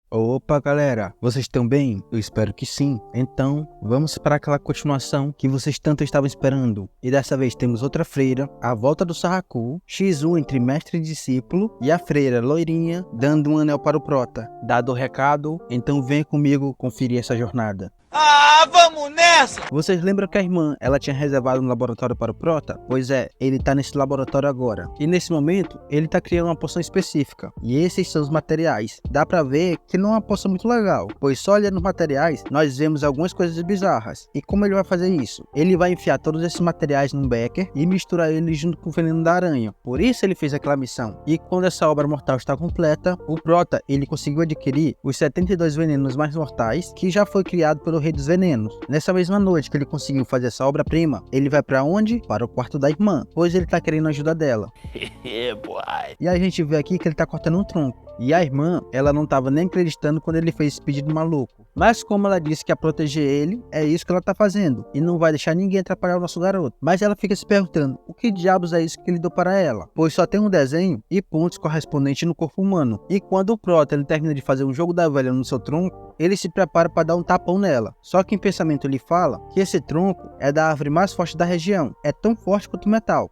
Opa, galera, vocês estão bem? Eu espero que sim. Então, vamos para aquela continuação que vocês tanto estavam esperando. E dessa vez temos outra freira, a volta do Sarraku, X1 entre mestre e discípulo, e a freira loirinha dando um anel para o prota. Dado o recado, então venha comigo conferir essa jornada. Vamos nessa! Vocês lembram que a irmã, ela tinha reservado um laboratório para o prota? Pois é, ele tá nesse laboratório agora. E nesse momento, ele tá criando uma poção específica. E esses são os materiais. Dá pra ver que não é uma poção muito legal, pois só olhando os materiais, nós vemos algumas coisas bizarras. E como ele vai fazer isso? Ele vai enfiar todos esses materiais num becker e misturar eles junto com o veneno da aranha. Por isso ele fez aquela missão. E quando essa obra mortal está completa, o prota, ele conseguiu adquirir os 72 venenos mais mortais, que já foi criado pelo Rei dos Venenos. Nessa mesma noite que ele conseguiu fazer essa obra-prima, ele vai pra onde? Para o quarto da irmã, pois ele tá querendo a ajuda dela. E a gente vê aqui que ele tá cortando um tronco. E a irmã, ela não tava nem acreditando quando ele fez esse pedido maluco. Mas como ela disse que ia proteger ele, é isso que ela tá fazendo. E não vai deixar ninguém atrapalhar o nosso garoto. Mas ela fica se perguntando, o que diabos é isso que ele deu para ela? Pois só tem um desenho e pontos correspondentes no corpo humano. E quando o prota ele termina de fazer um jogo da velha no seu tronco, ele se prepara para dar um tapão nela. Só que em pensamento ele fala que esse tronco é da árvore mais forte da região. É tão forte quanto o metal.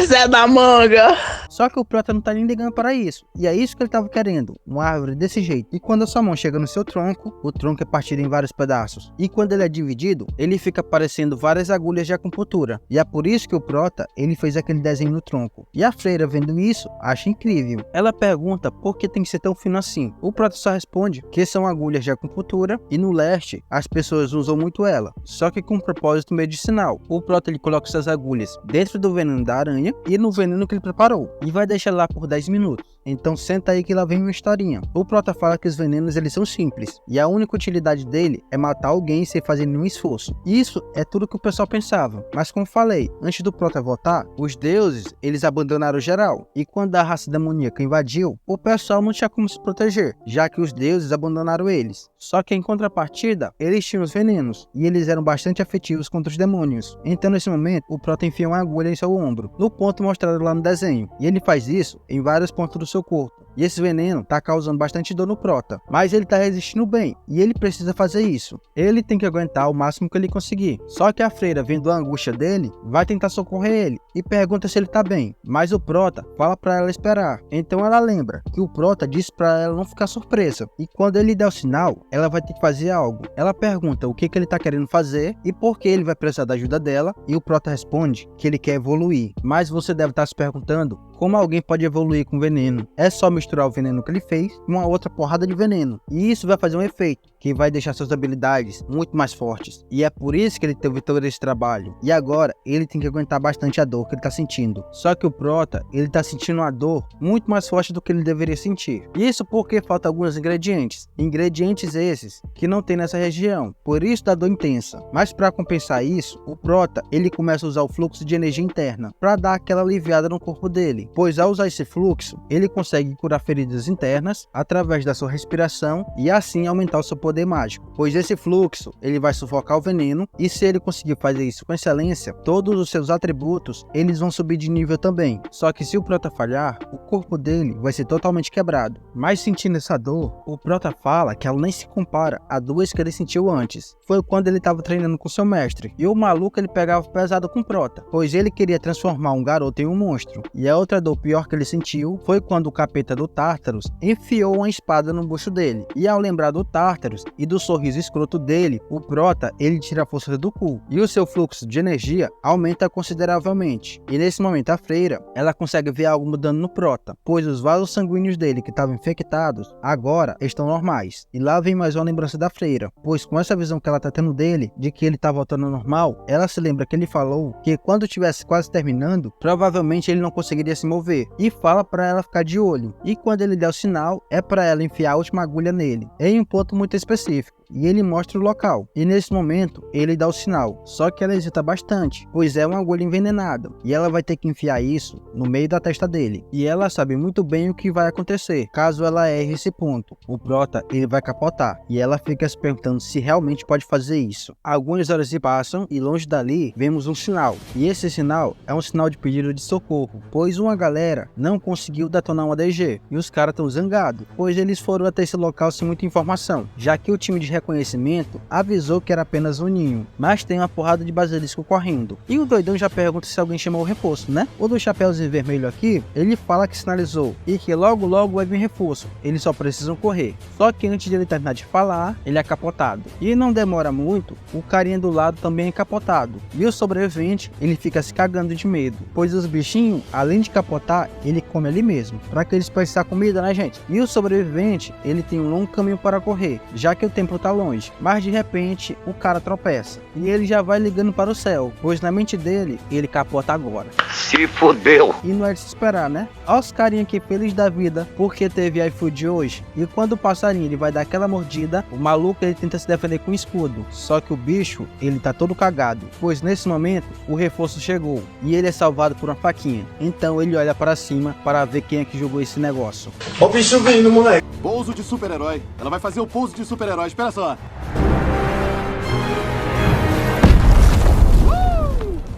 Zé da manga! Só que o prota não tá nem ligando para isso. E é isso que ele tava querendo, uma árvore desse jeito. E quando a sua mão chega no seu tronco, o tronco é partido em vários pedaços. E quando ele é dividido, ele fica parecendo várias agulhas de acupuntura. E é por isso que o prota, ele fez aquele desenho no tronco. E a freira, vendo isso, acha incrível. Ela pergunta por que tem que ser tão fino assim. O prota só responde que são agulhas de acupuntura e no leste as pessoas usam muito ela, só que com um propósito medicinal. O prota ele coloca essas agulhas dentro do veneno da aranha e no veneno que ele preparou e vai deixar lá por 10 minutos. Então senta aí que lá vem uma historinha. O prota fala que os venenos eles são simples e a única utilidade dele é matar alguém sem fazer nenhum esforço. Isso é tudo que o pessoal pensava, mas como falei, antes do prota voltar, os deuses eles abandonaram geral e quando a raça demoníaca invadiu, o pessoal não tinha como se proteger, já que os deuses abandonaram eles. Só que em contrapartida, eles tinham os venenos e eles eram bastante afetivos contra os demônios. Então nesse momento, o prota enfia uma agulha em seu ombro, no ponto mostrado lá no desenho, e ele faz isso em vários pontos do seu corpo. E esse veneno tá causando bastante dor no prota, mas ele tá resistindo bem, e ele precisa fazer isso. Ele tem que aguentar o máximo que ele conseguir. Só que a freira, vendo a angústia dele, vai tentar socorrer ele, e pergunta se ele tá bem. Mas o prota fala pra ela esperar. Então ela lembra que o prota disse pra ela não ficar surpresa, e quando ele der o sinal, ela vai ter que fazer algo. Ela pergunta o que ele tá querendo fazer, e por que ele vai precisar da ajuda dela, e o prota responde que ele quer evoluir. Mas você deve estar se perguntando, como alguém pode evoluir com veneno? É só misturar o veneno que ele fez com uma outra porrada de veneno. E isso vai fazer um efeito, que vai deixar suas habilidades muito mais fortes. E é por isso que ele teve todo esse trabalho. E agora, ele tem que aguentar bastante a dor que ele tá sentindo. Só que o prota, ele tá sentindo uma dor muito mais forte do que ele deveria sentir. Isso porque faltam alguns ingredientes. Ingredientes esses que não tem nessa região. Por isso da dor intensa. Mas para compensar isso, o prota, ele começa a usar o fluxo de energia interna para dar aquela aliviada no corpo dele. Pois ao usar esse fluxo, ele consegue curar feridas internas através da sua respiração e assim aumentar o seu poder mágico. Pois esse fluxo, ele vai sufocar o veneno e se ele conseguir fazer isso com excelência, todos os seus atributos, eles vão subir de nível também. Só que se o prota falhar, o corpo dele vai ser totalmente quebrado. Mas sentindo essa dor, o prota fala que ela nem se compara a duas que ele sentiu antes. Foi quando ele estava treinando com seu mestre. E o maluco ele pegava pesado com o prota, pois ele queria transformar um garoto em um monstro. E a outra dor pior que ele sentiu foi quando o capeta do Tartarus enfiou uma espada no bucho dele. E ao lembrar do Tartarus e do sorriso escroto dele, o prota ele tira a força do cu e o seu fluxo de energia aumenta consideravelmente. E nesse momento a freira ela consegue ver algo mudando no prota, pois os vasos sanguíneos dele que estavam infectados agora estão normais. E lá vem mais uma lembrança da freira, pois com essa visão que ela tá tendo dele de que ele tá voltando ao normal, ela se lembra que ele falou que quando tivesse quase terminando, provavelmente ele não conseguiria se mover e fala para ela ficar de olho. E quando ele der o sinal, é para ela enfiar a última agulha nele, em um ponto muito específico. E ele mostra o local. E nesse momento, ele dá o sinal. Só que ela hesita bastante, pois é uma agulha envenenada. E ela vai ter que enfiar isso no meio da testa dele. E ela sabe muito bem o que vai acontecer caso ela erre esse ponto. O prota, ele vai capotar. E ela fica se perguntando se realmente pode fazer isso. Algumas horas se passam e longe dali, vemos um sinal. E esse sinal é um sinal de pedido de socorro, pois uma galera não conseguiu detonar uma DG. e os caras estão zangados, pois eles foram até esse local sem muita informação, já que o time de reconhecimento avisou que era apenas um ninho, mas tem uma porrada de basilisco correndo. E o doidão já pergunta se alguém chamou o reforço, né? O do chapéuzinho vermelho aqui, ele fala que sinalizou e que logo vai vir reforço, eles só precisam correr. Só que antes de ele terminar de falar, ele é capotado. E não demora muito, o carinha do lado também é capotado. E o sobrevivente, ele fica se cagando de medo, pois os bichinhos, além de capotar, ele come ali mesmo, para que eles precisar comida, né, gente? E o sobrevivente, ele tem um longo caminho para correr, já que o templo tá longe. Mas de repente, o cara tropeça e ele já vai ligando para o céu, pois na mente dele, ele capota agora. Se fodeu! E não é de se esperar, né? Olha os carinha aqui feliz da vida porque teve iFood hoje. E quando o passarinho ele vai dar aquela mordida, o maluco ele tenta se defender com escudo. Só que o bicho ele tá todo cagado, pois nesse momento o reforço chegou e ele é salvado por uma faquinha. Então ele olha para cima para ver quem é que jogou esse negócio. Ó o bicho vindo, moleque. Pouso de super-herói. Ela vai fazer o pouso de super-herói. Espera só.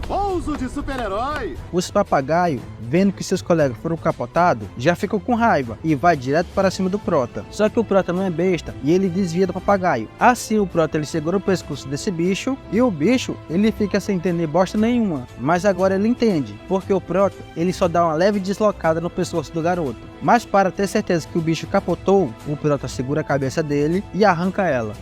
Pouso de super-herói. Os papagaios, vendo que seus colegas foram capotados, já ficam com raiva e vai direto para cima do Prota. Só que o Prota não é besta e ele desvia do papagaio. Assim o Prota ele segura o pescoço desse bicho e o bicho ele fica sem entender bosta nenhuma. Mas agora ele entende, porque o Prota ele só dá uma leve deslocada no pescoço do garoto. Mas para ter certeza que o bicho capotou, o Prota segura a cabeça dele e arranca ela.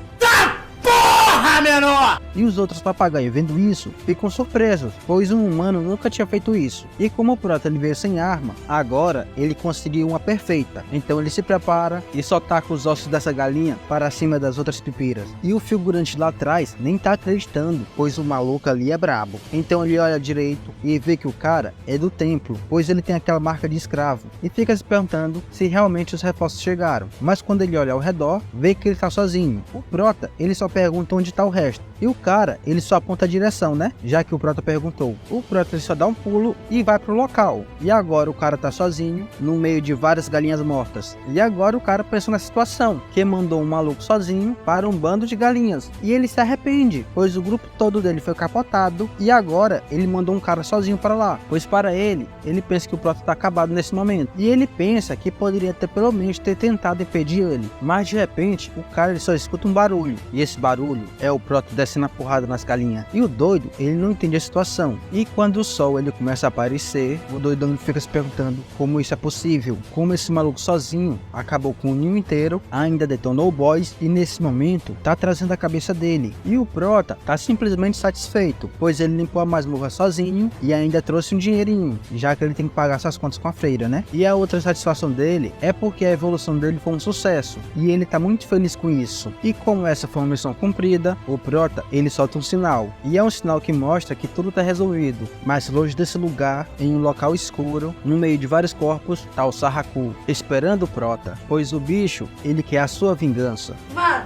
Menor! E os outros papagaios vendo isso, ficam surpresos, pois um humano nunca tinha feito isso. E como o Prota ele veio sem arma, agora ele conseguiu uma perfeita. Então ele se prepara e só taca os ossos dessa galinha para cima das outras pipiras. E o figurante lá atrás nem tá acreditando, pois o maluco ali é brabo. Então ele olha direito e vê que o cara é do templo, pois ele tem aquela marca de escravo. E fica se perguntando se realmente os reforços chegaram. Mas quando ele olha ao redor, vê que ele tá sozinho. O Prota ele só pergunta onde tá o resto. E o cara, ele só aponta a direção, né? Já que o Prota perguntou. O Prota ele só dá um pulo e vai pro local. E agora o cara tá sozinho, no meio de várias galinhas mortas. E agora o cara pensou na situação, que mandou um maluco sozinho para um bando de galinhas. E ele se arrepende, pois o grupo todo dele foi capotado. E agora ele mandou um cara sozinho para lá. Pois para ele pensa que o Prota tá acabado nesse momento. E ele pensa que poderia ter pelo menos ter tentado impedir ele. Mas de repente, o cara ele só escuta um barulho. E esse barulho é o Prota descendo a porrada nas galinhas. E o doido, ele não entende a situação. E quando o sol ele começa a aparecer, o doidão fica se perguntando como isso é possível. Como esse maluco sozinho acabou com o ninho inteiro, ainda detonou o boss e nesse momento tá trazendo a cabeça dele. E o Prota tá simplesmente satisfeito, pois ele limpou a masmorra sozinho e ainda trouxe um dinheirinho, já que ele tem que pagar suas contas com a freira, né? E a outra satisfação dele é porque a evolução dele foi um sucesso. E ele tá muito feliz com isso. E como essa foi uma missão cumprida, o Prota ele solta um sinal, e é um sinal que mostra que tudo tá resolvido. Mas longe desse lugar, em um local escuro, no meio de vários corpos, tá o Sarraku, esperando o Prota, pois o bicho, ele quer a sua vingança. Mano,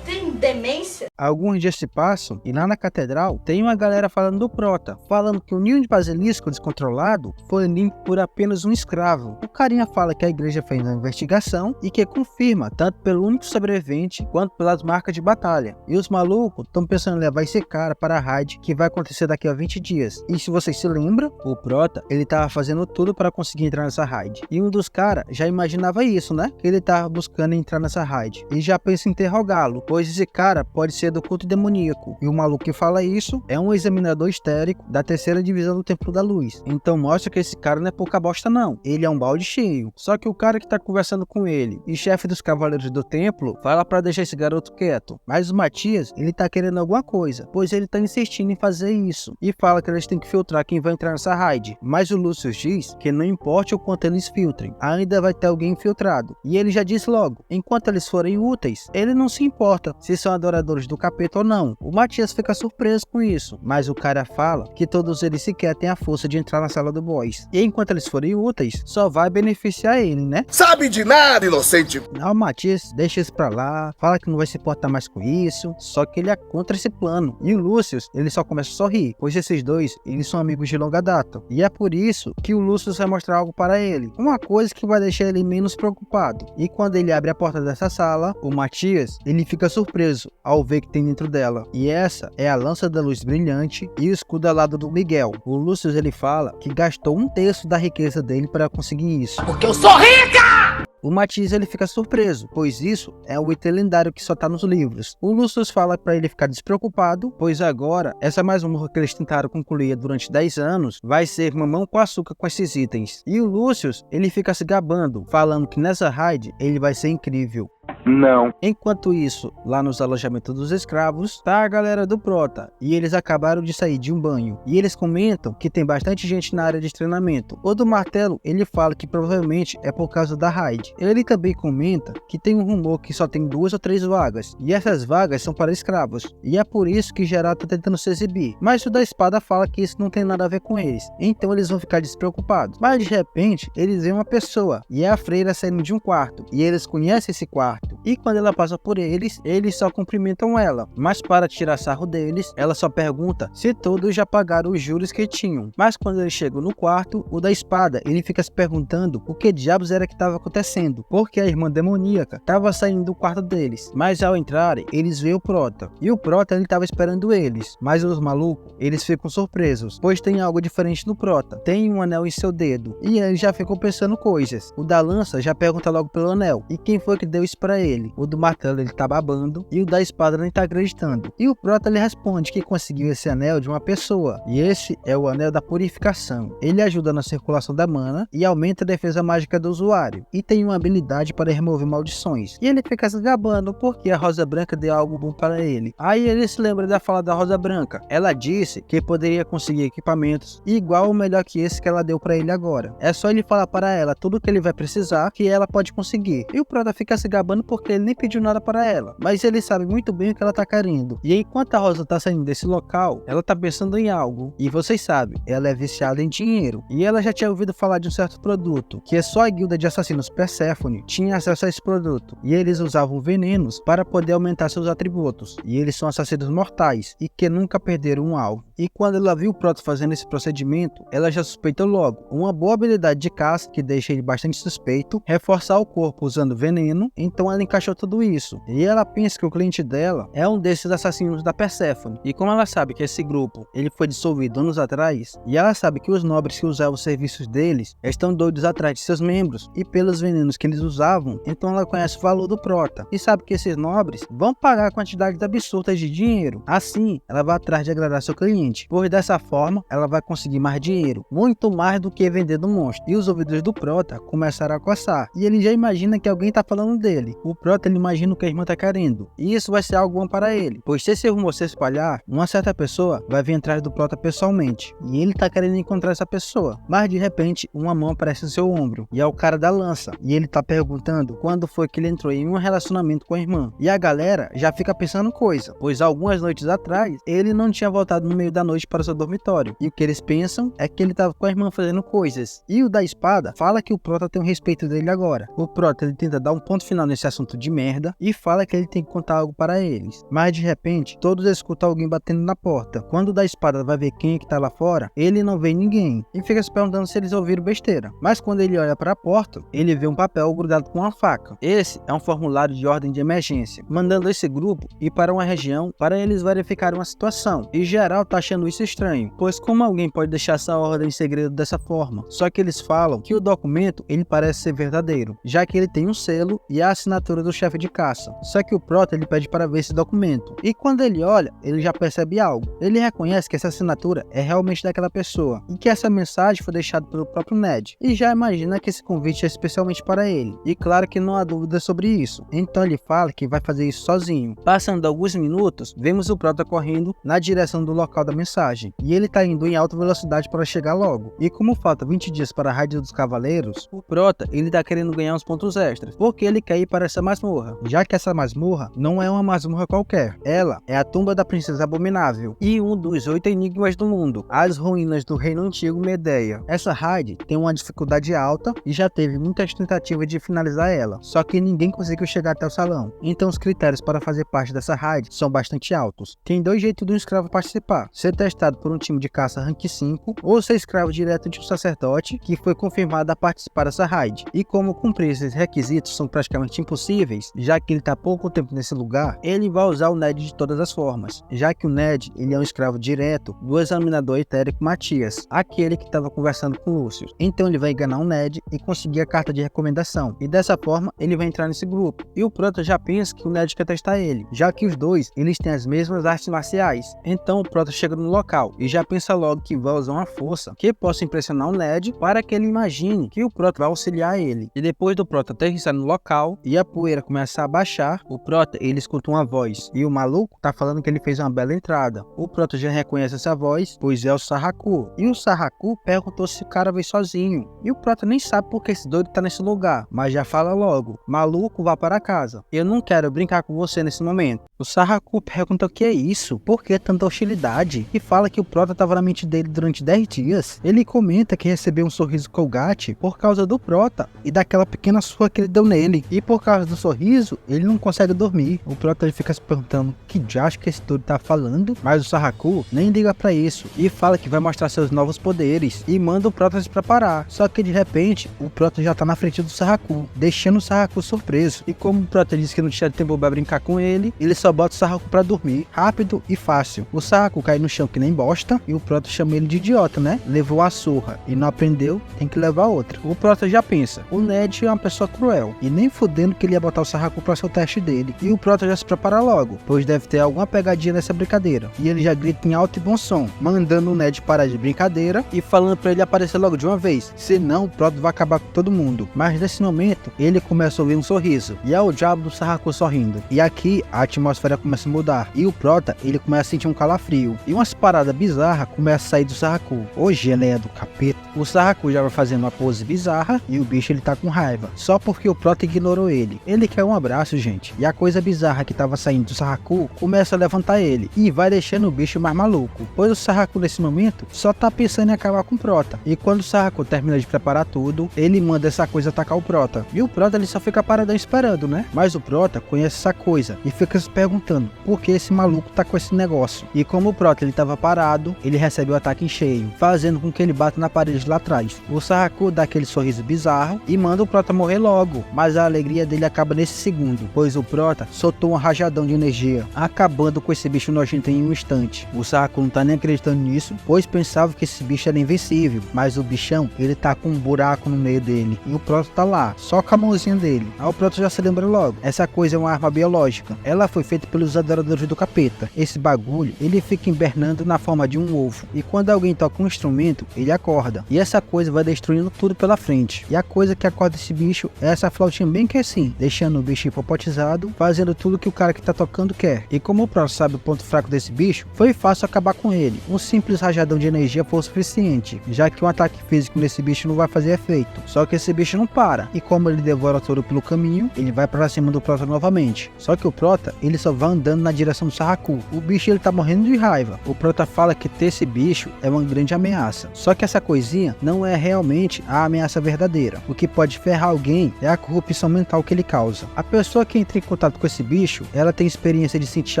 tem demência? Alguns dias se passam e lá na catedral tem uma galera falando do Prota, falando que o ninho de basilisco descontrolado foi limpo por apenas um escravo. O carinha fala que a igreja fez uma investigação e que confirma tanto pelo único sobrevivente quanto pelas marcas de batalha. E os malucos estão pensando em levar esse cara para a raid que vai acontecer daqui a 20 dias. E se vocês se lembram, o Prota ele tava fazendo tudo para conseguir entrar nessa raid. E um dos caras já imaginava isso, né? Que ele tava buscando entrar nessa raid e já pensa em interrogá-lo, pois esse cara pode ser do culto demoníaco. E o maluco que fala isso é um examinador histérico da terceira divisão do Templo da Luz. Então mostra que esse cara não é pouca bosta não. Ele é um balde cheio. Só que o cara que tá conversando com ele e chefe dos cavaleiros do templo fala pra deixar esse garoto quieto. Mas o Matias, ele tá querendo alguma coisa, pois ele tá insistindo em fazer isso. E fala que eles têm que filtrar quem vai entrar nessa raid. Mas o Lúcio diz que não importa o quanto eles filtrem, ainda vai ter alguém infiltrado. E ele já disse logo, enquanto eles forem úteis, ele não se importa se são adoradores do capeta ou não. O Matias fica surpreso com isso, mas o cara fala que todos eles sequer têm a força de entrar na sala do boss. E enquanto eles forem úteis, só vai beneficiar ele, né? Sabe de nada, inocente! O Matias deixa isso pra lá, fala que não vai se importar mais com isso, só que ele é contra esse plano. E o Lúcio, ele só começa a sorrir, pois esses dois, eles são amigos de longa data. E é por isso que o Lúcio vai mostrar algo para ele, uma coisa que vai deixar ele menos preocupado. E quando ele abre a porta dessa sala, o Matias, ele fica surpreso ao ver que tem dentro dela. E essa é a lança da luz brilhante e o escudo alado do Miguel. O Lúcio ele fala que gastou 1/3 da riqueza dele para conseguir isso. Porque eu sou rica! O Matias ele fica surpreso, pois isso é um item lendário que só tá nos livros. O Lucius fala para ele ficar despreocupado, pois agora essa masmorra que eles tentaram concluir durante 10 anos vai ser mamão com açúcar com esses itens. E o Lucius ele fica se gabando, falando que nessa raid ele vai ser incrível. Não. Enquanto isso, lá nos alojamentos dos escravos, tá a galera do Prota, e eles acabaram de sair de um banho. E eles comentam que tem bastante gente na área de treinamento. O do martelo, ele fala que provavelmente é por causa da raid. Ele também comenta que tem um rumor que só tem 2 ou 3 vagas, e essas vagas são para escravos, e é por isso que Geral tá tentando se exibir. Mas o da espada fala que isso não tem nada a ver com eles, então eles vão ficar despreocupados. Mas de repente, eles veem uma pessoa, e é a freira saindo de um quarto, e eles conhecem esse quarto. E quando ela passa por eles só cumprimentam ela. Mas para tirar sarro deles, ela só pergunta se todos já pagaram os juros que tinham. Mas quando eles chegam no quarto, o da espada, ele fica se perguntando o que diabos era que estava acontecendo. Porque a irmã demoníaca estava saindo do quarto deles. Mas ao entrarem, eles veem o Prota. E o Prota, ele estava esperando eles. Mas os malucos, eles ficam surpresos, pois tem algo diferente no Prota. Tem um anel em seu dedo. E eles já ficam pensando coisas. O da lança já pergunta logo pelo anel. E quem foi que deu isso pra ele? O do martelo ele tá babando e o da espada nem tá acreditando. E o Prota ele responde que conseguiu esse anel de uma pessoa. E esse é o anel da purificação. Ele ajuda na circulação da mana e aumenta a defesa mágica do usuário. E tem uma habilidade para remover maldições. E ele fica se gabando porque a Rosa Branca deu algo bom para ele. Aí ele se lembra da fala da Rosa Branca. Ela disse que poderia conseguir equipamentos igual ou melhor que esse que ela deu para ele agora. É só ele falar para ela tudo que ele vai precisar que ela pode conseguir. E o Prota fica se gabando porque ele nem pediu nada para ela, mas ele sabe muito bem o que ela tá querendo. E enquanto a Rosa tá saindo desse local, ela tá pensando em algo. E vocês sabem, ela é viciada em dinheiro. E ela já tinha ouvido falar de um certo produto, que é só a guilda de assassinos Perséfone tinha acesso a esse produto. E eles usavam venenos para poder aumentar seus atributos. E eles são assassinos mortais e que nunca perderam um alvo. E quando ela viu o Prota fazendo esse procedimento, ela já suspeitou logo. Uma boa habilidade de caça que deixa ele bastante suspeito, reforçar o corpo usando veneno, então ela encaixou tudo isso. E ela pensa que o cliente dela é um desses assassinos da Perséfone. E como ela sabe que esse grupo ele foi dissolvido anos atrás, e ela sabe que os nobres que usavam os serviços deles estão doidos atrás de seus membros e pelos venenos que eles usavam, então ela conhece o valor do Prota e sabe que esses nobres vão pagar quantidades absurdas de dinheiro. Assim, ela vai atrás de agradar seu cliente, pois dessa forma ela vai conseguir mais dinheiro, muito mais do que vender do monstro. E os ouvidos do Prota começaram a coçar, e ele já imagina que alguém tá falando dele. O Prota ele imagina o que a irmã tá querendo, e isso vai ser algo bom para ele, pois se esse rumor se espalhar, uma certa pessoa vai vir atrás do Prota pessoalmente, e ele tá querendo encontrar essa pessoa. Mas de repente, uma mão aparece no seu ombro, e é o cara da lança, e ele tá perguntando quando foi que ele entrou em um relacionamento com a irmã. E a galera já fica pensando coisa, pois algumas noites atrás, ele não tinha voltado no meio da noite para seu dormitório, e o que eles pensam é que ele tava com a irmã fazendo coisas. E o da espada fala que o Prota tem o respeito dele agora. O Prota ele tenta dar um ponto final nesse assunto de merda, e fala que ele tem que contar algo para eles. Mas de repente, todos escutam alguém batendo na porta. Quando o da espada vai ver quem é que tá lá fora, ele não vê ninguém, e fica se perguntando se eles ouviram besteira. Mas quando ele olha para a porta, ele vê um papel grudado com uma faca. Esse é um formulário de ordem de emergência, mandando esse grupo ir para uma região para eles verificarem uma situação. E geral tá achando isso estranho, pois como alguém pode deixar essa ordem em segredo dessa forma? Só que eles falam que o documento ele parece ser verdadeiro, já que ele tem um selo e a assinatura do chefe de caça. Só que o Prota ele pede para ver esse documento, e quando ele olha, ele já percebe algo. Ele reconhece que essa assinatura é realmente daquela pessoa, e que essa mensagem foi deixada pelo próprio Ned, e já imagina que esse convite é especialmente para ele. E claro que não há dúvida sobre isso, então ele fala que vai fazer isso sozinho. Passando alguns minutos, vemos o Prota correndo na direção do local da mensagem, e ele tá indo em alta velocidade para chegar logo. E como falta 20 dias para a raid dos cavaleiros, o Prota ele tá querendo ganhar uns pontos extras, porque ele quer ir para essa masmorra, já que essa masmorra não é uma masmorra qualquer. Ela é a tumba da princesa abominável e um dos 8 enigmas do mundo, as ruínas do reino antigo Medeia. Essa raid tem uma dificuldade alta e já teve muitas tentativas de finalizar ela, só que ninguém conseguiu chegar até o salão. Então os critérios para fazer parte dessa raid são bastante altos. Tem dois jeitos de um escravo participar, ser testado por um time de caça rank 5 ou ser escravo direto de um sacerdote que foi confirmado a participar dessa raid. E como cumprir esses requisitos são praticamente impossíveis, já que ele está há pouco tempo nesse lugar, ele vai usar o Ned de todas as formas, já que o Ned ele é um escravo direto do examinador etérico Matias, aquele que estava conversando com Lúcio. Então ele vai enganar o Ned e conseguir a carta de recomendação, e dessa forma ele vai entrar nesse grupo. E o Prota já pensa que o Ned quer testar ele, já que os dois eles têm as mesmas artes marciais. Então o Prota chega no local e já pensa logo que vai usar uma força que possa impressionar o Ned para que ele imagine que o Prota vai auxiliar ele. E depois do Prota aterrissar no local e a poeira começar a baixar, o Prota ele escuta uma voz e o maluco tá falando que ele fez uma bela entrada. O Prota já reconhece essa voz, pois é o Sarraku. E o Sarraku perguntou se o cara veio sozinho. E o Prota nem sabe porque esse doido tá nesse lugar, mas já fala logo: maluco, vá para casa. Eu não quero brincar com você nesse momento. O Sarraku pergunta o que é isso, por que tanta hostilidade? E fala que o Prota tava na mente dele durante 10 dias. Ele comenta que recebeu um sorriso Colgate por causa do Prota e daquela pequena surra que ele deu nele. E por causa do sorriso, ele não consegue dormir. O Prota ele fica se perguntando que diacho que esse doido tá falando, mas o Sarraku nem liga pra isso e fala que vai mostrar seus novos poderes e manda o Prota se preparar. Só que de repente, o Prota já tá na frente do Sarraku, deixando o Sarraku surpreso. E como o Prota disse que não tinha tempo pra brincar com ele, ele só bota o Sarraku pra dormir, rápido e fácil. O Sarraku cai no chão que nem bosta e o Prota chama ele de idiota, né? Levou a surra e não aprendeu, tem que levar outra. O Prota já pensa: o Ned é uma pessoa cruel e nem fudendo que ele ia botar o Sarraku pra ser o teste dele. E o Prota já se prepara logo, pois deve ter alguma pegadinha nessa brincadeira. E ele já grita em alto e bom som, mandando o Ned parar de brincadeira e falando pra ele aparecer logo de uma vez, senão o Prota vai acabar com todo mundo. Mas nesse momento, ele começa a ouvir um sorriso, e é o diabo do Sarraku sorrindo. E aqui, a atmosfera começa a mudar, e o Prota, ele começa a sentir um calafrio, e umas paradas bizarras começam a sair do Sarraku. Hoje ele é do capeta. O Sarraku já vai fazendo uma pose bizarra, e o bicho ele tá com raiva, só porque o Prota ignorou ele. Ele quer um abraço, gente, e a coisa bizarra que tava saindo do Sarraku começa a levantar ele, e vai deixando o bicho mais maluco, pois o Sarraku nesse momento só tá pensando em acabar com o Prota. E quando o Sarraku termina de preparar tudo, ele manda essa coisa atacar o Prota, e o Prota ele só fica paradão esperando, né? Mas o Prota conhece essa coisa e fica se perguntando por que esse maluco tá com esse negócio. E como o Prota ele tava parado, ele recebe o ataque em cheio, fazendo com que ele bata na parede lá atrás. O Sarraku dá aquele sorriso bizarro e manda o Prota morrer logo, mas a alegria dele acaba nesse segundo, pois o Prota soltou um rajadão de energia, acabando com esse bicho nojento em um instante. O Sarraku não tá nem acreditando nisso, pois pensava que esse bicho era invencível, mas o bichão ele tá com um buraco no meio dele, e o Prota tá lá, só com a mãozinha dele. Aí o Prota já se lembra logo: essa coisa é uma arma biológica, ela foi feita pelos adoradores do capeta. Esse bagulho, ele fica hibernando na forma de um ovo, e quando alguém toca um instrumento, ele acorda, e essa coisa vai destruindo tudo pela frente. E a coisa que acorda esse bicho é essa flautinha bem que assim, deixando o bicho hipopotizado, fazendo tudo que o cara que tá tocando quer. E como o Prota sabe o ponto fraco desse bicho, foi fácil acabar com ele. Um simples rajadão de energia foi o suficiente, já que um ataque físico nesse bicho não vai fazer efeito. Só que esse bicho não para, e como ele devora tudo pelo caminho, ele vai pra cima do Prota novamente. Só que o Prota, ele só vai andando na direção do Sarraku. O bicho ele tá morrendo de raiva. O Prota fala que ter esse bicho é uma grande ameaça. Só que essa coisinha não é realmente a ameaça verdadeira. O que pode ferrar alguém é a corrupção mental que ele causa. A pessoa que entra em contato com esse bicho, ela tem experiência de sentir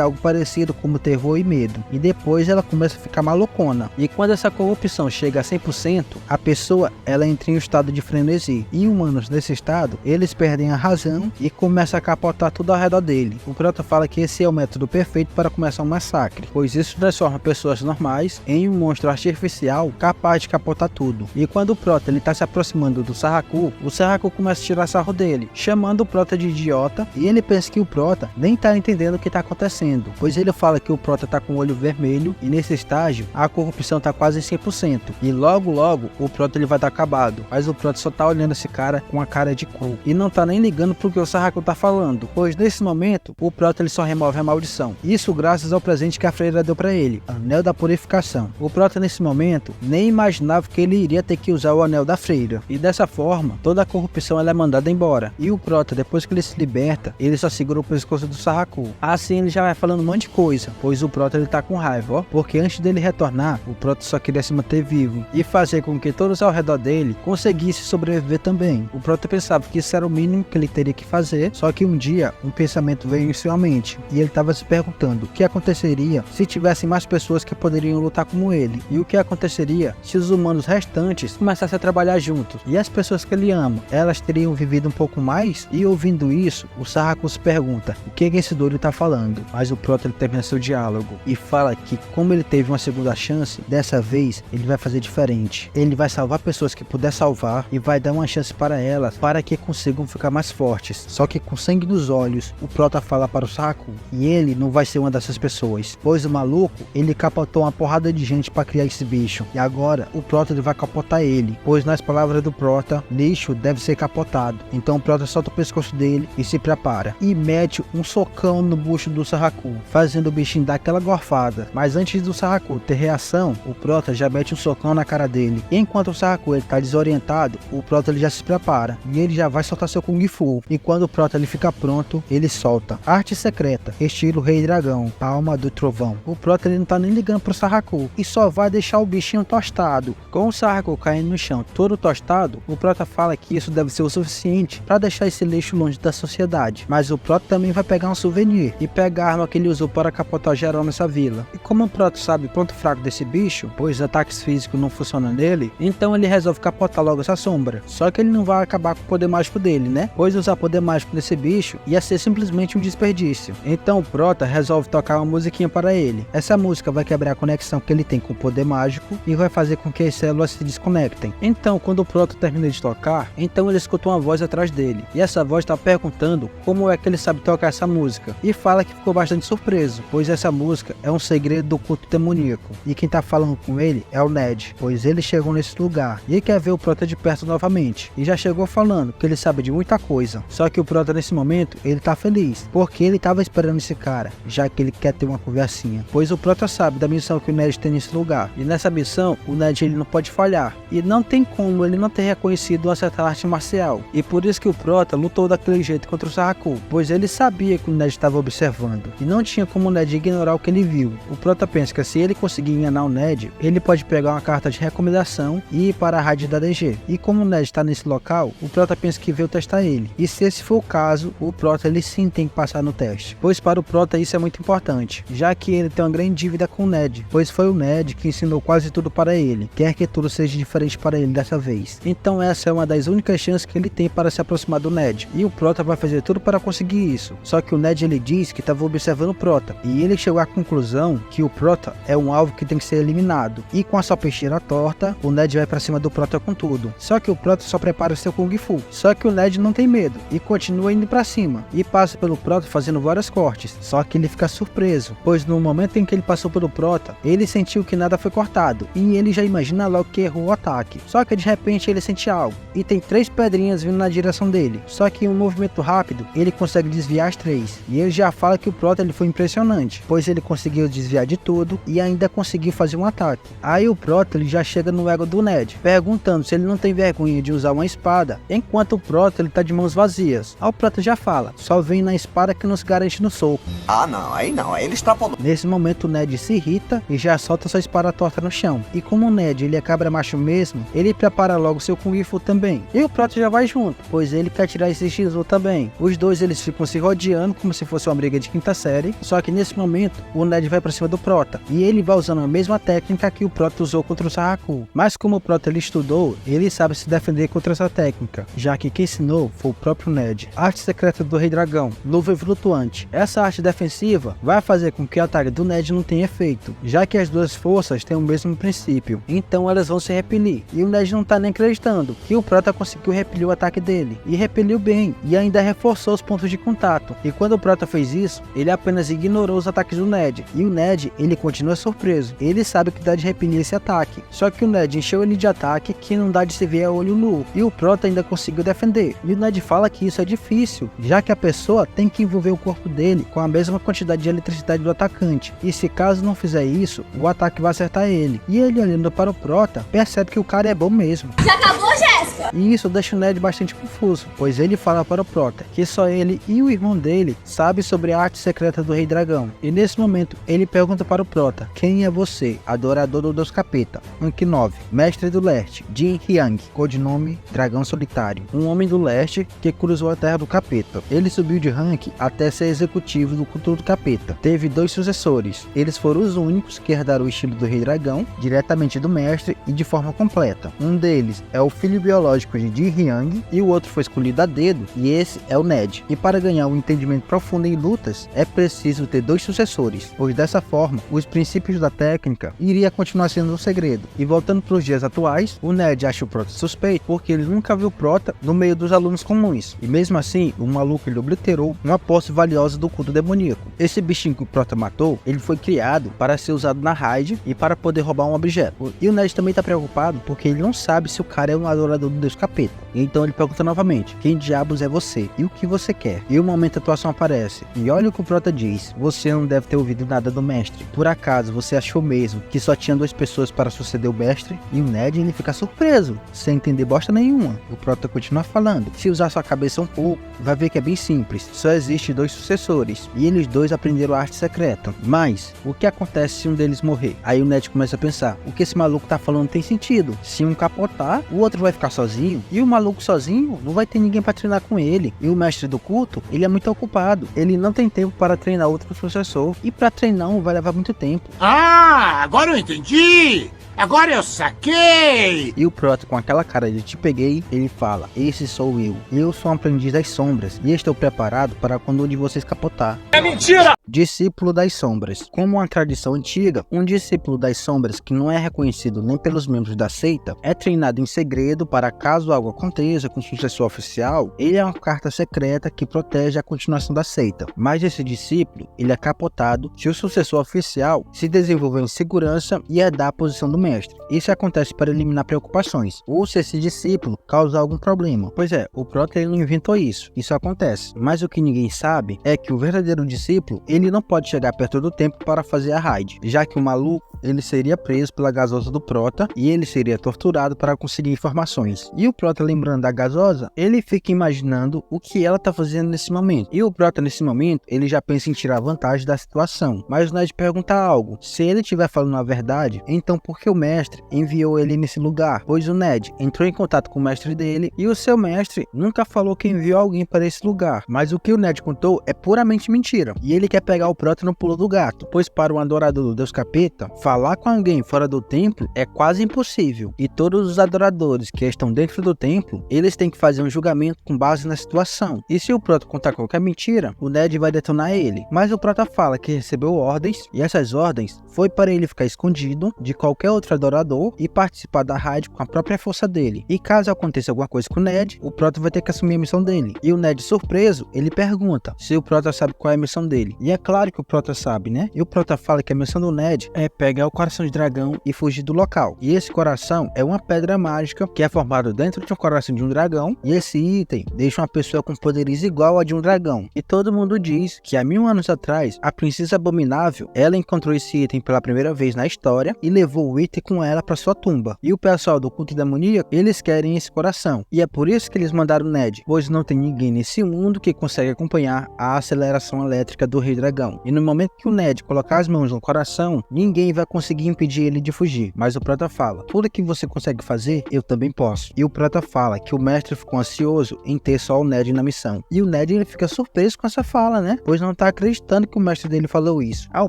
algo parecido como terror e medo, e depois ela começa a ficar malucona. E quando essa corrupção chega a 100%, a pessoa ela entra em um estado de frenesi. E humanos nesse estado, eles perdem a razão e começam a capotar tudo ao redor dele. O Prota fala que esse é o método perfeito para começar um massacre, pois isso transforma pessoas normais em um monstro artificial capaz de capotar tudo. E quando o Prota ele tá se aproximando do Sarraku, o Sarraku começa a tirar sarro dele, chamando o Prota de idiota, e ele pensa que o Prota nem tá entendendo o que tá acontecendo, pois ele fala que o Prota tá com o olho vermelho, e nesse estágio a corrupção tá quase 100%, e logo o Prota ele vai estar acabado, mas o Prota só tá olhando esse cara com a cara de cu, e não tá nem ligando pro que o Sarraku tá falando, pois nesse momento o Prota ele só remove a maldição, isso graças ao presente que a freira deu pra ele, Anel da Purificação. O Prota nesse momento nem imaginava que ele iria ter que usar o Anel da Freira, e dessa forma toda a corrupção ela é mandada embora, e o Prota depois que ele se liberta, ele só segura o pescoço do Sarraku. Assim ele já vai falando um monte de coisa, pois o Prota ele tá com raiva, ó, porque antes dele retornar, o Prota só queria se manter vivo e fazer com que todos ao redor dele conseguissem sobreviver também. O Prota pensava que isso era o mínimo que ele teria que fazer, só que um dia um pensamento veio em sua mente, e ele estava se perguntando o que aconteceria se tivessem mais pessoas que poderiam lutar como ele. E o que aconteceria se os humanos restantes começassem a trabalhar juntos? E as pessoas que ele ama, elas teriam vivido um pouco mais? E ouvindo isso, o Sarracul se pergunta o que esse doido tá falando. Mas o Prota ele termina seu diálogo e fala que como ele teve uma segunda chance, dessa vez ele vai fazer diferente. Ele vai salvar pessoas que puder salvar e vai dar uma chance para elas para que consigam ficar mais fortes. Só que com sangue nos olhos, o Prota fala para o Sarracul e ele não vai ser uma dessas pessoas, pois o maluco ele capotou uma porrada de gente para criar esse bicho e agora o Prota ele vai capotar ele, pois nas palavras do Prota, lixo deve ser capotado. Então o Prota solta o pescoço dele e se prepara e mete um socão no bucho do Sarracul, fazendo o bichinho dar aquela gorfada. Mas antes do Sarracul ter reação, o Prota já mete um socão na cara dele. E enquanto o Sarracul ele tá desorientado, o Prota ele já se prepara e ele já vai soltar seu Kung Fu. E quando o Prota ele fica pronto, ele solta Arte Secreta, estilo Rei Dragão, Palma do Trovão. O Prota ele não tá nem ligando pro Sarracul e só vai deixar o bichinho tostado. Com o Sarracul caindo no chão todo tostado, o Prota fala que isso deve ser o suficiente para deixar esse lixo longe da sociedade. Mas o Prota também vai pegar um souvenir e pegar a arma que ele usou para capotar geral nessa vila. E como o Prota sabe o ponto fraco desse bicho, pois ataques físicos não funcionam nele, então ele resolve capotar logo essa sombra. Só que ele não vai acabar com o poder mágico dele, né? Pois usar poder mágico desse bicho ia ser simplesmente um desperdício. Então o Prota resolve tocar uma musiquinha para ele. Essa música vai quebrar a conexão que ele tem com o poder mágico e vai fazer com que as células se desconectem. Então quando o Prota termina de tocar, então ele escuta uma voz atrás dele. E essa voz está perguntando como é que ele sabe tocar essa música. E fala que ficou bastante surpreso, pois essa música é um segredo do culto demoníaco. E quem tá falando com ele é o Ned, pois ele chegou nesse lugar e quer ver o Prota de perto novamente. E já chegou falando que ele sabe de muita coisa. Só que o Prota nesse momento, ele tá feliz, porque ele tava esperando esse cara, já que ele quer ter uma conversinha. Pois o Prota sabe da missão que o Ned tem nesse lugar. E nessa missão, o Ned ele não pode falhar. E não tem como ele não ter reconhecido uma certa arte marcial. E por isso que o Prota lutou daquele jeito contra o Sarracul, pois ele sabia que o Ned estava observando. E não tinha como o Ned ignorar o que ele viu. O Prota pensa que se ele conseguir enganar o Ned, ele pode pegar uma carta de recomendação e ir para a rádio da DG. E como o Ned está nesse local, o Prota pensa que veio testar ele. E se esse for o caso, o Prota ele sim tem que passar no teste. Pois para o Prota isso é muito importante, já que ele tem uma grande dívida com o Ned, pois foi o Ned que ensinou quase tudo para ele, quer que tudo seja diferente para ele dessa vez. Então essa é uma das únicas chances que ele tem para se aproximar do Ned. E o Prota vai fazer tudo para conseguir isso. Só que o Ned ele diz que estava observando o Prota, e ele chegou à conclusão que o Prota é um alvo que tem que ser eliminado. E com a sua peixeira torta, o Ned vai para cima do Prota com tudo. Só que o Prota só prepara seu Kung Fu. Só que o Ned não tem medo e continua indo para cima e passa pelo Prota fazendo vários cortes. Só que ele fica surpreso, pois no momento em que ele passou pelo Prota, ele sentiu que nada foi cortado e ele já imagina logo que errou o ataque. Só que de repente ele sente algo e tem 3 pedrinhas vindo na direção dele. Só que em um movimento rápido, ele consegue desviar as 3. E ele já fala que o Prota ele foi impressionante, pois ele conseguiu desviar de tudo e ainda conseguiu fazer um ataque. Aí o Prota ele já chega no ego do Ned, perguntando se ele não tem vergonha de usar uma espada, enquanto o Prota ele tá de mãos vazias. Aí o Prota já fala, só vem na espada que não se garante no soco. Ah não, aí ele extrapolou. Nesse momento o Ned se irrita e já solta sua espada torta no chão. E como o Ned ele é cabra macho mesmo, ele prepara logo seu Kung Fu também. E o Prota já vai junto, pois ele quer tirar esse X1 também. Os dois eles ficam se rodeando como se fosse uma briga de 5ª série. Só que nesse momento o Ned vai pra cima do Prota e ele vai usando a mesma técnica que o Prota usou contra o Sarracul. Mas como o Prota ele estudou, ele sabe se defender contra essa técnica, já que quem ensinou foi o próprio Ned. Arte Secreta do Rei Dragão, Luva Flutuante. Essa arte defensiva vai fazer com que o ataque do Ned não tenha efeito, já que as duas forças têm o mesmo princípio, então elas vão se repelir. E o Ned não tá nem acreditando que o Prota conseguiu repelir o ataque dele, e repeliu bem, e ainda reforçou os pontos de contato. E quando o Prota fez isso, ele apenas ignorou os ataques do Ned, e o Ned ele continua surpreso. Ele sabe que dá de repelir esse ataque, só que o Ned encheu ele de ataque que não dá de se ver a olho nu, e o Prota ainda conseguiu defender. E o Ned fala que isso é difícil, já que a pessoa tem que envolver o corpo dele com a mesma quantidade de eletricidade do atacante, e se caso não fizer isso, o ataque vai acertar ele. E ele olhando para o Prota, percebe que o cara é bom mesmo. Já acabou, Jéssica? E isso deixa o Ned bastante confuso, pois ele fala para o Prota que só ele e o irmão dele sabem sobre a arte secreta do Rei Dragão. E nesse momento ele pergunta para o Prota: quem é você, adorador do Deus Capeta? Rank 9, Mestre do Leste, Jin Hyang, codinome Dragão Solitário, um homem do leste que cruzou a Terra do Capeta. Ele subiu de rank até ser executivo do culto do Capeta. Teve 2 sucessores, eles foram os únicos que herdaram o estilo do Rei Dragão, diretamente do Mestre e de forma completa. Um deles é o filho biológico de Jin Hyang e o outro foi escolhido a dedo, e esse é o Ned. E para ganhar um entendimento profundo em lutas, é preciso ter 2 sucessores, pois dessa forma, os princípios da técnica iria continuar sendo um segredo. E voltando para os dias atuais, o Ned acha o Prota suspeito porque ele nunca viu Prota no meio dos alunos comuns, e mesmo assim, o maluco ele obliterou uma posse valiosa do culto demoníaco. Esse bichinho que o Prota matou, ele foi criado para ser usado na raid e para poder roubar um objeto. E o Ned também está preocupado porque ele não sabe se o cara é um adorador do Deus Capeta. Então ele pergunta novamente: quem diabos é você e o que você quer? E o momento a atuação aparece, e olha o que o Prota diz: você não deve ter ouvido nada do mestre. Por acaso você achou mesmo que só tinha 2 pessoas para suceder o mestre? E o Ned ele fica surpreso, sem entender bosta nenhuma. O Prota continua falando: se usar sua cabeça um pouco, vai ver que é bem simples, só existe 2 sucessores, e eles 2 aprenderam a arte secreta. Mas, o que acontece se um deles morrer? Aí o Ned começa a pensar: o que esse maluco tá falando tem sentido, se um capotar, o outro vai ficar sozinho, e o maluco sozinho não vai ter ninguém para treinar com ele, e o mestre do culto, ele é muito ocupado, ele não tem tempo para treinar outro sucessor, e para treinar um vai levar muito tempo. Ah, agora eu entendi! Agora eu saquei! E o Prota, com aquela cara de te peguei, ele fala: esse sou eu sou um aprendiz das sombras, e estou preparado para quando um de vocês capotar. É mentira! Discípulo das sombras. Como uma tradição antiga, um discípulo das sombras que não é reconhecido nem pelos membros da seita, é treinado em segredo para caso algo aconteça com o sucessor oficial, ele é uma carta secreta que protege a continuação da seita. Mas esse discípulo, ele é capotado se o sucessor oficial se desenvolver em segurança e herdar a posição do mestre. Isso acontece para eliminar preocupações, ou se esse discípulo causar algum problema. Pois é, o Prota ele não inventou isso acontece. Mas o que ninguém sabe é que o verdadeiro discípulo, ele não pode chegar perto do templo para fazer a raid, já que o maluco, ele seria preso pela gasosa do Prota e ele seria torturado para conseguir informações. E o Prota, lembrando da gasosa, ele fica imaginando o que ela tá fazendo nesse momento. E o Prota, nesse momento, ele já pensa em tirar vantagem da situação. Mas o Ned pergunta algo: se ele estiver falando a verdade, então por que o mestre enviou ele nesse lugar? Pois o Ned entrou em contato com o mestre dele e o seu mestre nunca falou que enviou alguém para esse lugar. Mas o que o Ned contou é puramente mentira. E ele quer pegar o Prota no pulo do gato, pois para um adorador do Deus Capeta, falar com alguém fora do templo é quase impossível. E todos os adoradores que estão dentro do templo, eles têm que fazer um julgamento com base na situação. E se o Prota contar qualquer mentira, o Ned vai detonar ele. Mas o Prota fala que recebeu ordens, e essas ordens foi para ele ficar escondido de qualquer outro adorador e participar da raid com a própria força dele. E caso aconteça alguma coisa com o Ned, o Prota vai ter que assumir a missão dele. E o Ned, surpreso, ele pergunta se o Prota sabe qual é a missão dele. E é claro que o Prota sabe, né? E o Prota fala que a missão do Ned é pegar o coração de dragão e fugir do local. E esse coração é uma pedra mágica que é formado dentro de um coração de um dragão, e esse item deixa uma pessoa com poderes igual a de um dragão. E todo mundo diz que há 1000 anos atrás, a Princesa Abominável, ela encontrou esse item pela primeira vez na história e levou o item com ela para sua tumba. E o pessoal do culto demoníaco, eles querem esse coração. E é por isso que eles mandaram o Ned, pois não tem ninguém nesse mundo que consegue acompanhar a aceleração elétrica do Rei Dragão. E no momento que o Ned colocar as mãos no coração, ninguém vai conseguir impedir ele de fugir. Mas o Prota fala: tudo que você consegue fazer, eu também posso. E o Prota fala que o mestre ficou ansioso em ter só o Ned na missão. E o Ned ele fica surpreso com essa fala, né? Pois não tá acreditando que o mestre dele falou isso. O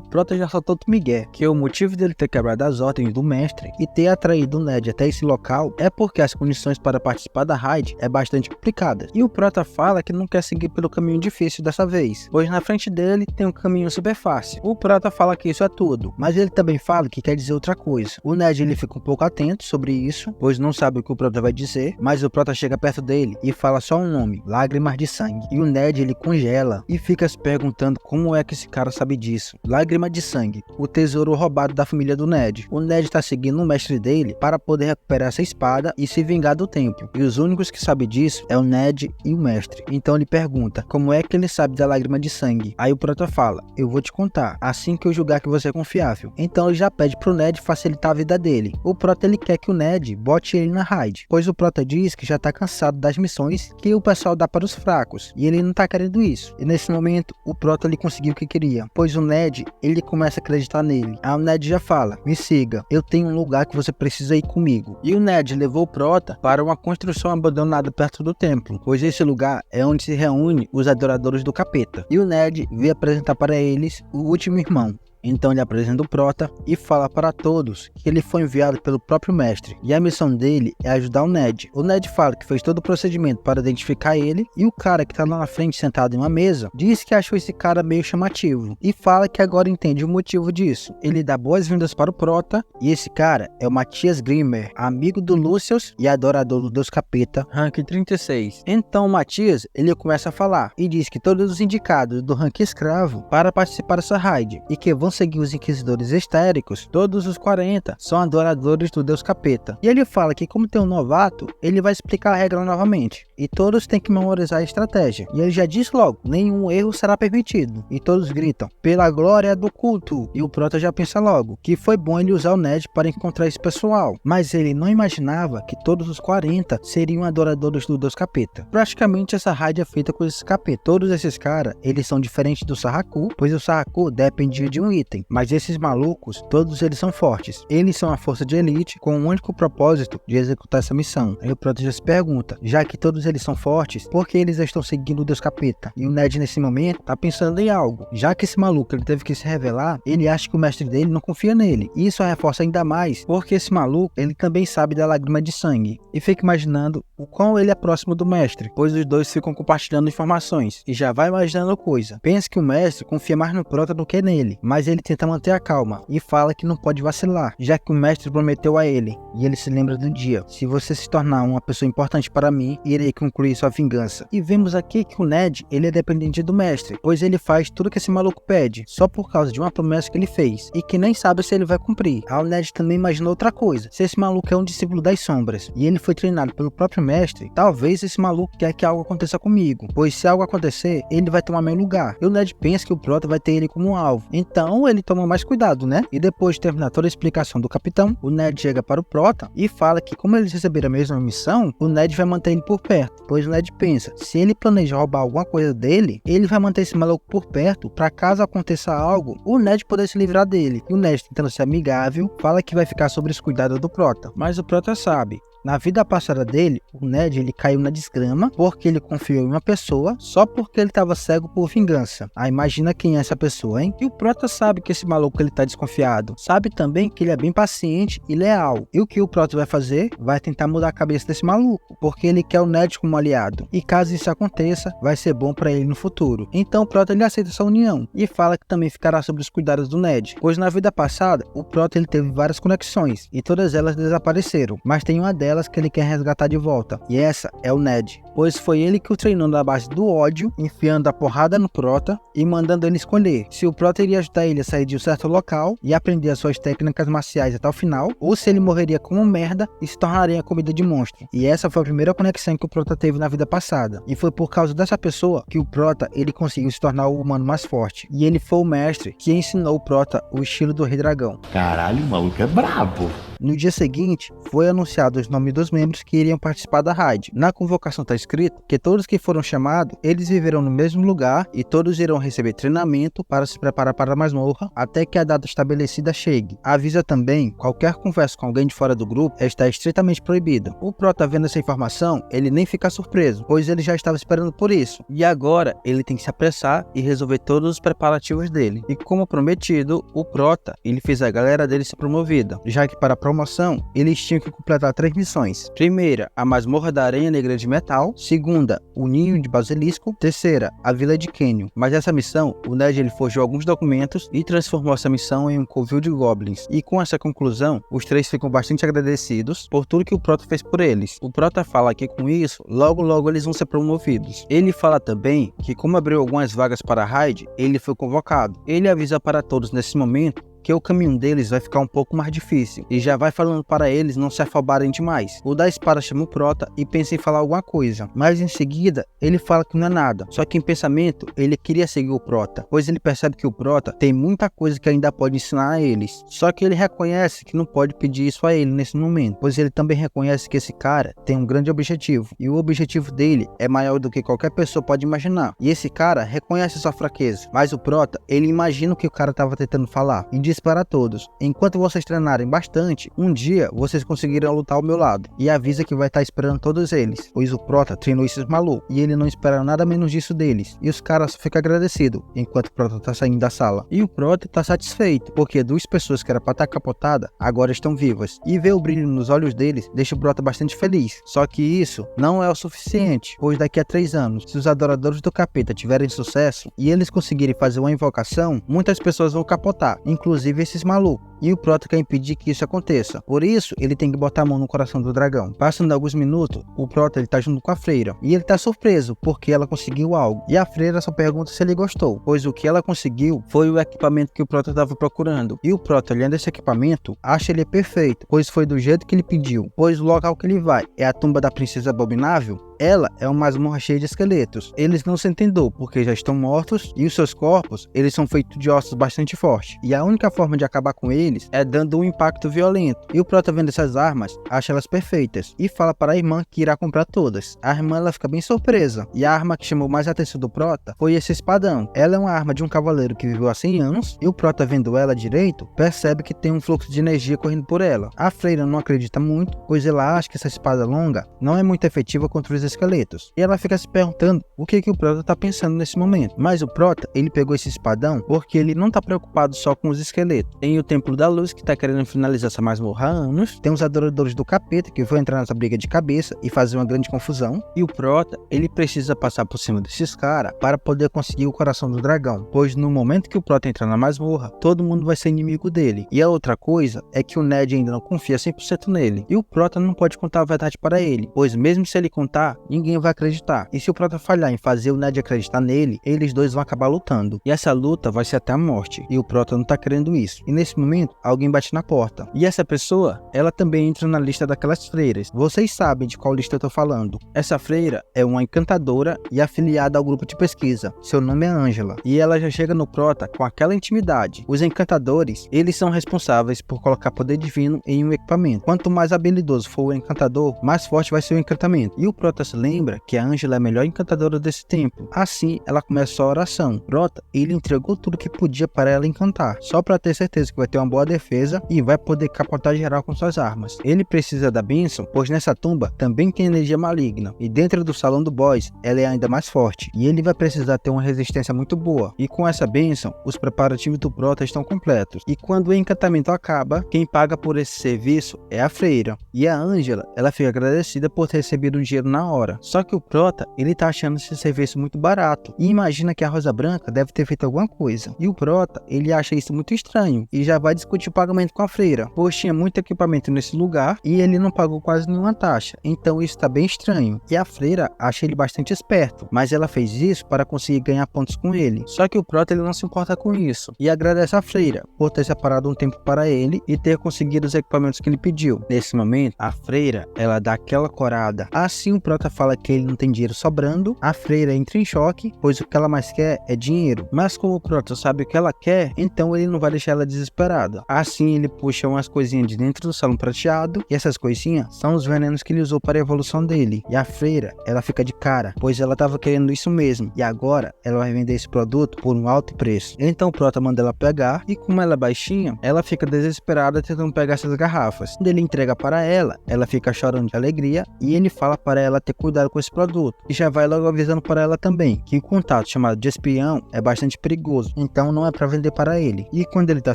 Prota já soltou o migué, que o motivo dele ter quebrado as ordens do mestre e ter atraído o Ned até esse local é porque as condições para participar da raid é bastante complicadas. E o Prota fala que não quer seguir pelo caminho difícil dessa vez, pois na frente dele tem um caminho super fácil. O Prota fala que isso é tudo, mas ele também fala que quer dizer outra coisa. O Ned ele fica um pouco atento sobre isso, pois não sabe o que o Prota vai dizer, mas o Prota chega perto dele e fala só um nome: Lágrimas de Sangue. E o Ned ele congela e fica se perguntando como é que esse cara sabe disso. Lágrima de Sangue, o tesouro roubado da família do Ned. O Ned tá seguindo o mestre dele para poder recuperar essa espada e se vingar do templo. E os únicos que sabem disso é o Ned e o mestre. Então ele pergunta como é que ele sabe da lágrima de sangue. Aí o Prota fala: eu vou te contar assim que eu julgar que você é confiável. Então ele já já pede pro Ned facilitar a vida dele. O Prota ele quer que o Ned bote ele na raid, pois o Prota diz que já tá cansado das missões que o pessoal dá para os fracos, e ele não tá querendo isso. E nesse momento, o Prota ele conseguiu o que queria, pois o Ned, ele começa a acreditar nele. Aí o Ned já fala: me siga, eu tenho um lugar que você precisa ir comigo. E o Ned levou o Prota para uma construção abandonada perto do templo, pois esse lugar é onde se reúne os adoradores do capeta. E o Ned veio apresentar para eles o último irmão. Então ele apresenta o Prota e fala para todos que ele foi enviado pelo próprio mestre, e a missão dele é ajudar o Ned. O Ned fala que fez todo o procedimento para identificar ele, e o cara que tá lá na frente sentado em uma mesa diz que achou esse cara meio chamativo, e fala que agora entende o motivo disso. Ele dá boas-vindas para o Prota, e esse cara é o Matias Grimmer, amigo do Lucius e adorador do Deus Capeta, rank 36. Então o Matias, ele começa a falar, e diz que todos os indicados do rank escravo para participar dessa raid, e que vão seguir os inquisidores histéricos, todos os 40 são adoradores do Deus Capeta. E ele fala que como tem um novato, ele vai explicar a regra novamente, e todos têm que memorizar a estratégia. E ele já diz logo: nenhum erro será permitido. E todos gritam: pela glória do culto. E o Prota já pensa logo que foi bom ele usar o Ned para encontrar esse pessoal, mas ele não imaginava que todos os 40 seriam adoradores do Deus Capeta. Praticamente essa raid é feita com esses capeta. Todos esses caras, eles são diferentes do Sarraku, pois o Sarraku dependia de um item, mas esses malucos, todos eles são fortes. Eles são a força de elite com o único propósito de executar essa missão. Aí o Prota já se pergunta: já que todos eles são fortes, por que eles estão seguindo o Deus Capeta? E o Ned nesse momento tá pensando em algo. Já que esse maluco ele teve que se revelar, ele acha que o mestre dele não confia nele. E isso reforça ainda mais porque esse maluco, ele também sabe da lágrima de sangue. E fica imaginando o quão ele é próximo do mestre, pois os dois ficam compartilhando informações. E já vai imaginando coisa. Pensa que o mestre confia mais no Prota do que nele, mas ele tenta manter a calma e fala que não pode vacilar, já que o mestre prometeu a ele. E ele se lembra do dia: se você se tornar uma pessoa importante para mim, irei concluir sua vingança. E vemos aqui que o Ned, ele é dependente do mestre, pois ele faz tudo que esse maluco pede, só por causa de uma promessa que ele fez, e que nem sabe se ele vai cumprir. Aí o Ned também imaginou outra coisa: se esse maluco é um discípulo das sombras, e ele foi treinado pelo próprio mestre, talvez esse maluco quer que algo aconteça comigo, pois se algo acontecer, ele vai tomar meu lugar. E o Ned pensa que o Prota vai ter ele como um alvo, então ele toma mais cuidado, né? E depois de terminar toda a explicação do capitão, o Ned chega para o Prota e fala que como eles receberam a mesma missão, o Ned vai manter ele por perto, pois o Ned pensa: se ele planeja roubar alguma coisa dele, ele vai manter esse maluco por perto para caso aconteça algo, o Ned poder se livrar dele. E o Ned, tentando ser amigável, fala que vai ficar sob os cuidados do Prota, mas o Prota sabe. Na vida passada dele, o Ned ele caiu na desgrama porque ele confiou em uma pessoa só porque ele estava cego por vingança. Aí imagina quem é essa pessoa, hein? E o Prota sabe que esse maluco ele tá desconfiado. Sabe também que ele é bem paciente e leal. E o que o Prota vai fazer? Vai tentar mudar a cabeça desse maluco, porque ele quer o Ned como aliado. E caso isso aconteça, vai ser bom para ele no futuro. Então o Prota ele aceita essa união e fala que também ficará sob os cuidados do Ned, pois na vida passada o Prota ele teve várias conexões e todas elas desapareceram, mas tem uma delas que ele quer resgatar de volta, e essa é o Ned, pois foi ele que o treinou na base do ódio, enfiando a porrada no Prota e mandando ele escolher se o Prota iria ajudar ele a sair de um certo local e aprender as suas técnicas marciais até o final, ou se ele morreria como merda e se tornaria comida de monstro. E essa foi a primeira conexão que o Prota teve na vida passada, e foi por causa dessa pessoa que o Prota ele conseguiu se tornar o humano mais forte, e ele foi o mestre que ensinou o Prota o estilo do Rei Dragão. Caralho, o maluco é brabo. No dia seguinte, foi anunciado os nomes dos membros que iriam participar da raid. Na convocação está escrito que todos que foram chamados, eles viverão no mesmo lugar e todos irão receber treinamento para se preparar para a masmorra até que a data estabelecida chegue. Avisa também, qualquer conversa com alguém de fora do grupo está estritamente proibida. O Prota vendo essa informação, ele nem fica surpreso, pois ele já estava esperando por isso. E agora, ele tem que se apressar e resolver todos os preparativos dele. E como prometido, o Prota, ele fez a galera dele ser promovida, já que para a promoção, eles tinham que completar 3 missões. Primeira, a masmorra da Aranha Negra de Metal. Segunda, o Ninho de Basilisco. Terceira, a Vila de Canyon. Mas essa missão, o Ned ele forjou alguns documentos e transformou essa missão em um covil de goblins. E com essa conclusão, os 3 ficam bastante agradecidos por tudo que o Prota fez por eles. O Prota fala que com isso, logo eles vão ser promovidos. Ele fala também que como abriu algumas vagas para a raid, ele foi convocado. Ele avisa para todos nesse momento que o caminho deles vai ficar um pouco mais difícil e já vai falando para eles não se afobarem demais. O da espada chama o Prota e pensa em falar alguma coisa, mas em seguida ele fala que não é nada, só que em pensamento ele queria seguir o Prota, pois ele percebe que o Prota tem muita coisa que ainda pode ensinar a eles, só que ele reconhece que não pode pedir isso a ele nesse momento, pois ele também reconhece que esse cara tem um grande objetivo, e o objetivo dele é maior do que qualquer pessoa pode imaginar, e esse cara reconhece sua fraqueza, mas o Prota, ele imagina o que o cara estava tentando falar, e diz para todos: enquanto vocês treinarem bastante, um dia vocês conseguirão lutar ao meu lado, e avisa que vai estar esperando todos eles, pois o Prota treinou esses malucos, e ele não espera nada menos disso deles, e os caras ficam agradecidos, enquanto o Prota tá saindo da sala, e o Prota tá satisfeito, porque duas pessoas que era pra estar capotada, agora estão vivas, e ver o brilho nos olhos deles deixa o Prota bastante feliz, só que isso não é o suficiente, pois daqui a 3 anos, se os adoradores do capeta tiverem sucesso, e eles conseguirem fazer uma invocação, muitas pessoas vão capotar, inclusive esses malucos, e o Prota quer impedir que isso aconteça, por isso ele tem que botar a mão no coração do dragão. Passando alguns minutos, o Prota ele tá junto com a freira, e ele tá surpreso, porque ela conseguiu algo, e a freira só pergunta se ele gostou, pois o que ela conseguiu foi o equipamento que o Prota estava procurando, e o Prota, olhando esse equipamento, acha ele perfeito, pois foi do jeito que ele pediu, pois o local que ele vai é a tumba da princesa Abominável. Ela é uma masmorra cheia de esqueletos. Eles não se entendeu porque já estão mortos e os seus corpos, eles são feitos de ossos bastante fortes. E a única forma de acabar com eles é dando um impacto violento. E o Prota, vendo essas armas, acha elas perfeitas e fala para a irmã que irá comprar todas. A irmã ela fica bem surpresa. E a arma que chamou mais a atenção do Prota foi esse espadão. Ela é uma arma de um cavaleiro que viveu há 100 anos e o Prota, vendo ela direito, percebe que tem um fluxo de energia correndo por ela. A freira não acredita muito, pois ela acha que essa espada longa não é muito efetiva contra os esqueletos, e ela fica se perguntando o que o Prota tá pensando nesse momento. Mas o Prota, ele pegou esse espadão porque ele não tá preocupado só com os esqueletos. Tem o Templo da Luz que tá querendo finalizar essa masmorra há anos, tem os adoradores do capeta que vão entrar nessa briga de cabeça e fazer uma grande confusão, e o Prota, ele precisa passar por cima desses caras para poder conseguir o coração do dragão, pois no momento que o Prota entrar na masmorra, todo mundo vai ser inimigo dele. E a outra coisa é que o Ned ainda não confia 100% nele, e o Prota não pode contar a verdade para ele, pois mesmo se ele contar, ninguém vai acreditar. E se o Prota falhar em fazer o Ned acreditar nele, eles dois vão acabar lutando. E essa luta vai ser até a morte. E o Prota não tá querendo isso. E nesse momento, alguém bate na porta. E essa pessoa, ela também entra na lista daquelas freiras. Vocês sabem de qual lista eu tô falando. Essa freira é uma encantadora e afiliada ao grupo de pesquisa. Seu nome é Angela. E ela já chega no Prota com aquela intimidade. Os encantadores, eles são responsáveis por colocar poder divino em um equipamento. Quanto mais habilidoso for o encantador, mais forte vai ser o encantamento. E o Prota se lembra que a Angela é a melhor encantadora desse templo. Assim, ela começa a oração. Prota, ele entregou tudo que podia para ela encantar, só para ter certeza que vai ter uma boa defesa e vai poder capotar geral com suas armas. Ele precisa da bênção, pois nessa tumba também tem energia maligna, e dentro do salão do boss, ela é ainda mais forte, e ele vai precisar ter uma resistência muito boa. E com essa bênção, os preparativos do Prota estão completos. E quando o encantamento acaba, quem paga por esse serviço é a freira. E a Angela, ela fica agradecida por ter recebido o dinheiro na hora. Só que o Prota, ele tá achando esse serviço muito barato e imagina que a Rosa Branca deve ter feito alguma coisa. E o Prota, ele acha isso muito estranho e já vai discutir o pagamento com a freira, pois tinha muito equipamento nesse lugar e ele não pagou quase nenhuma taxa. Então isso tá bem estranho. E a freira acha ele bastante esperto, mas ela fez isso para conseguir ganhar pontos com ele. Só que o Prota, ele não se importa com isso e agradece a freira por ter separado um tempo para ele e ter conseguido os equipamentos que ele pediu. Nesse momento, a freira, ela dá aquela corada. Assim o Prota fala que ele não tem dinheiro sobrando, a freira entra em choque, pois o que ela mais quer é dinheiro. Mas como o Prota sabe o que ela quer, então ele não vai deixar ela desesperada. Assim ele puxa umas coisinhas de dentro do salão prateado, e essas coisinhas são os venenos que ele usou para a evolução dele. E a freira, ela fica de cara, pois ela estava querendo isso mesmo, e agora ela vai vender esse produto por um alto preço. Então o Prota manda ela pegar, e como ela é baixinha, ela fica desesperada tentando pegar essas garrafas. Quando ele entrega para ela, ela fica chorando de alegria, e ele fala para ela ter cuidado com esse produto, e já vai logo avisando para ela também que o contato chamado de espião é bastante perigoso, então não é para vender para ele. E quando ele tá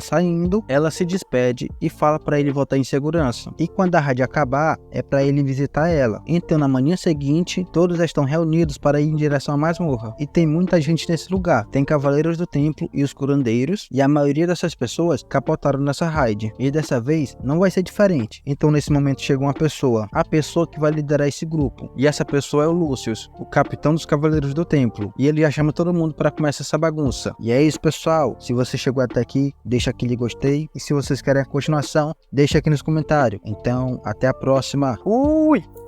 saindo, ela se despede e fala para ele voltar em segurança, e quando a rádio acabar, é para ele visitar ela. Então na manhã seguinte, todos estão reunidos para ir em direção à masmorra, e tem muita gente nesse lugar. Tem cavaleiros do templo e os curandeiros, e a maioria dessas pessoas capotaram nessa raid, e dessa vez não vai ser diferente. Então nesse momento chega uma pessoa, a pessoa que vai liderar esse grupo, e essa pessoa é o Lucius, o capitão dos Cavaleiros do Templo. E ele já chama todo mundo para começar essa bagunça. E é isso, pessoal. Se você chegou até aqui, deixa aquele gostei. E se vocês querem a continuação, deixa aqui nos comentários. Então, até a próxima. Fui!